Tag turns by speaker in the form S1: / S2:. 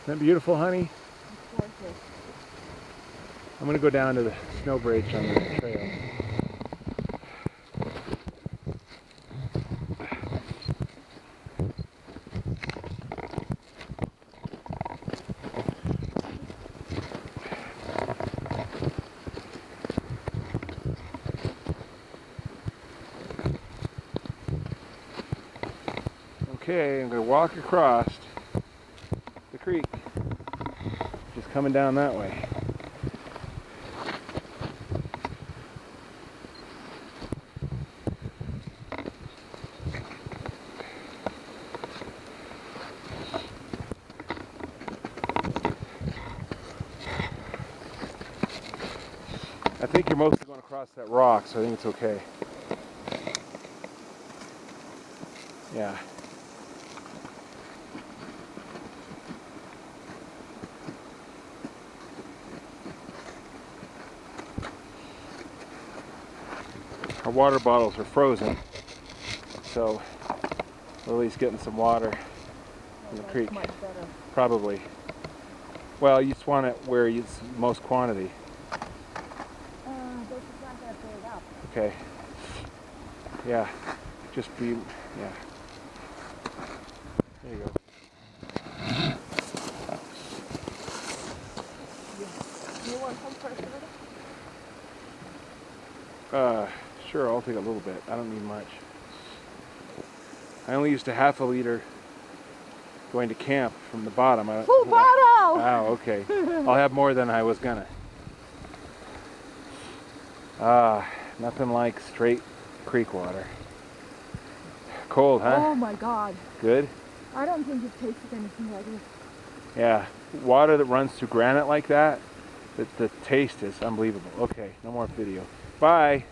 S1: that beautiful, honey?
S2: It's gorgeous.
S1: I'm going to go down to the snow bridge on the trail. Okay, I'm going to walk across the creek, just coming down that way. I think you're mostly going across that rock, so I think it's okay. Yeah. Our water bottles are frozen, so Lily's getting some water in the creek.
S2: Much better.
S1: Probably. Well, you just want it where it's most quantity.
S2: This is not going to fill it up.
S1: Okay. Yeah. Just be, yeah. There you go.
S2: Do you want some first of it?
S1: Sure, I'll take a little bit. I don't need much. I only used a half a liter going to camp from the bottom.
S2: Full bottle!
S1: Oh, okay. I'll have more than I was gonna. Nothing like straight creek water. Cold, huh?
S2: Oh my God.
S1: Good?
S2: I don't think you've tasted anything like this.
S1: Yeah. Water that runs through granite like that, the taste is unbelievable. Okay, no more video. Bye.